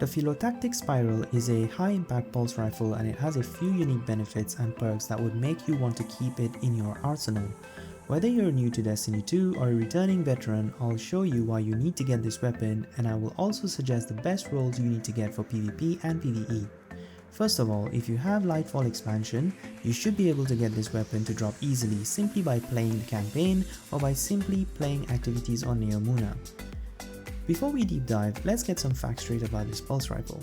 The Phyllotactic Spiral is a high-impact pulse rifle and it has a few unique benefits and perks that would make you want to keep it in your arsenal. Whether you're new to Destiny 2 or a returning veteran, I'll show you why you need to get this weapon, and I will also suggest the best roles you need to get for PvP and PvE. First of all, if you have Lightfall expansion, you should be able to get this weapon to drop easily simply by playing the campaign or by simply playing activities on Neomuna. Before we deep dive, let's get some facts straight about this pulse rifle.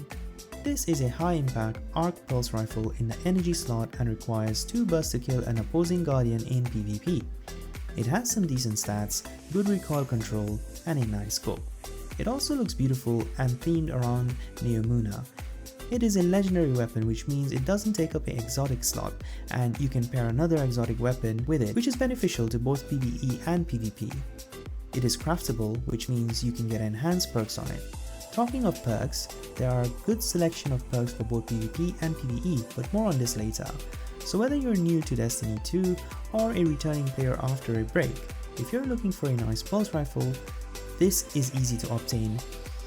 This is a high-impact arc pulse rifle in the energy slot and requires 2 bursts to kill an opposing guardian in PvP. It has some decent stats, good recoil control, and a nice scope. It also looks beautiful and themed around Neomuna. It is a legendary weapon, which means it doesn't take up an exotic slot, and you can pair another exotic weapon with it, which is beneficial to both PvE and PvP. It is craftable, which means you can get enhanced perks on it. Talking of perks, there are a good selection of perks for both PvP and PvE, but more on this later. So whether you're new to Destiny 2 or a returning player after a break, if you're looking for a nice pulse rifle, this is easy to obtain,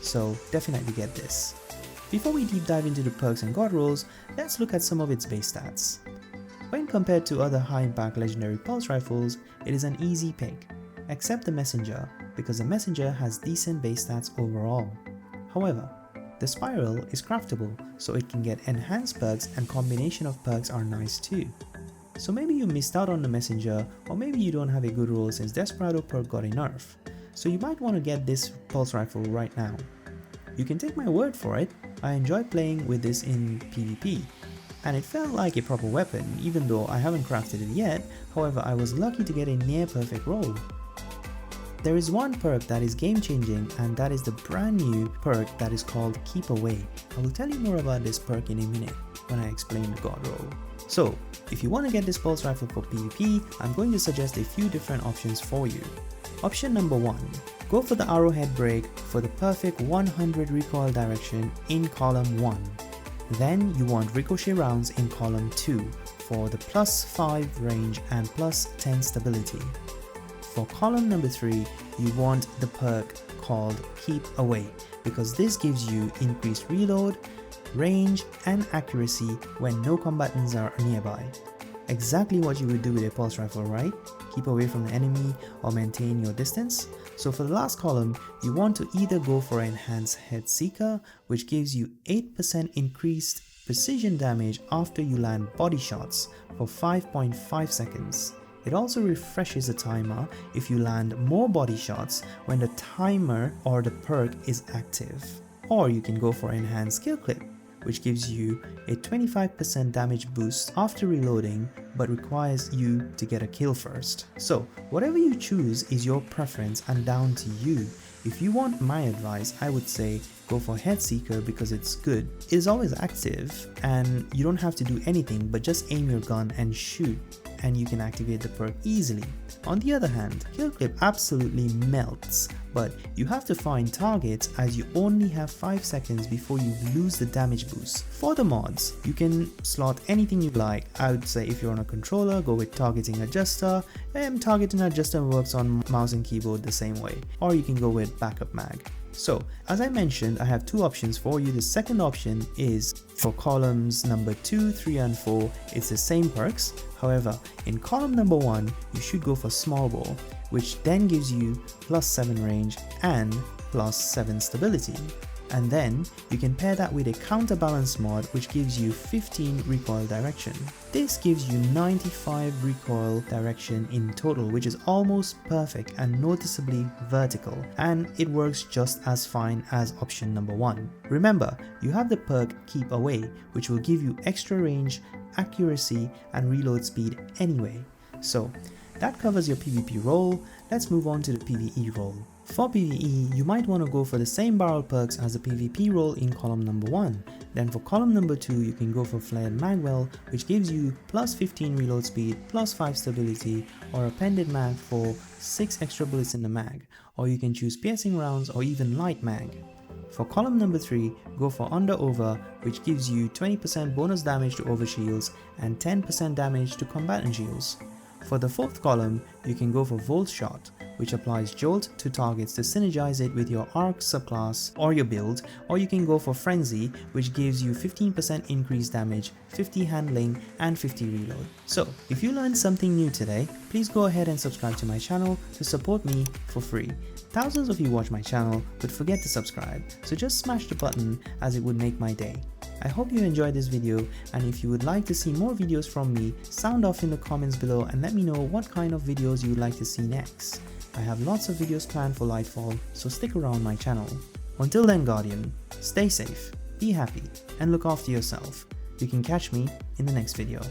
so definitely get this. Before we deep dive into the perks and god rolls, let's look at some of its base stats. When compared to other high-impact legendary pulse rifles, it is an easy pick, except the Messenger, because the Messenger has decent base stats overall. However, the Spiral is craftable, so it can get enhanced perks, and combination of perks are nice too. So maybe you missed out on the Messenger, or maybe you don't have a good roll since Desperado perk got a nerf, so you might want to get this pulse rifle right now. You can take my word for it, I enjoy playing with this in PvP, and it felt like a proper weapon even though I haven't crafted it yet. However, I was lucky to get a near perfect roll. There is one perk that is game changing, and that is the brand new perk that is called Keep Away. I will tell you more about this perk in a minute when I explain the god roll. So, if you want to get this pulse rifle for PvP, I'm going to suggest a few different options for you. Option number 1. Go for the arrowhead break for the perfect 100 recoil direction in column 1. Then you want ricochet rounds in column 2 for the +5 range and +10 stability. For column number 3, you want the perk called Keep Away, because this gives you increased reload, range, and accuracy when no combatants are nearby. Exactly what you would do with a pulse rifle, right? Keep away from the enemy or maintain your distance. So for the last column, you want to either go for Enhanced Head Seeker, which gives you 8% increased precision damage after you land body shots for 5.5 seconds. It also refreshes the timer if you land more body shots when the timer or the perk is active. Or you can go for Enhanced Kill Clip, which gives you a 25% damage boost after reloading but requires you to get a kill first. So whatever you choose is your preference and down to you. If you want my advice, I would say go for Head Seeker because it's good. It is always active and you don't have to do anything but just aim your gun and shoot, and you can activate the perk easily. On the other hand, Kill Clip absolutely melts, but you have to find targets as you only have 5 seconds before you lose the damage boost. For the mods, you can slot anything you like. I would say if you're on a controller, go with Targeting Adjuster, and Targeting Adjuster works on mouse and keyboard the same way, or you can go with Backup Mag. So, as I mentioned, I have 2 options for you. The second option is for columns number 2, 3 and 4, it's the same perks. However, in column number 1, you should go for Small Bore, which then gives you +7 range and +7 stability. And then you can pair that with a counterbalance mod which gives you 15 recoil direction. This gives you 95 recoil direction in total, which is almost perfect and noticeably vertical, and it works just as fine as option number 1. Remember, you have the perk Keep Away, which will give you extra range, accuracy and reload speed anyway. So that covers your PvP role. Let's move on to the PvE role. For PvE, you might want to go for the same barrel perks as the PvP role in column number 1. Then for column number 2, you can go for Flared Magwell, which gives you +15 reload speed, +5 stability, or a Pendant Mag for 6 extra bullets in the mag, or you can choose Piercing Rounds or even Light Mag. For column number 3, go for Under Over, which gives you 20% bonus damage to overshields and 10% damage to combatant shields. For the 4th column, you can go for Volt Shot, which applies Jolt to targets to synergize it with your Arc subclass or your build, or you can go for Frenzy, which gives you 15% increased damage, 50 handling and 50 reload. So if you learned something new today, please go ahead and subscribe to my channel to support me for free. Thousands of you watch my channel but forget to subscribe, so just smash the button as it would make my day. I hope you enjoyed this video, and if you would like to see more videos from me, sound off in the comments below and let me know what kind of videos you would like to see next. I have lots of videos planned for Lightfall, so stick around my channel. Until then, Guardian, stay safe, be happy, and look after yourself. You can catch me in the next video.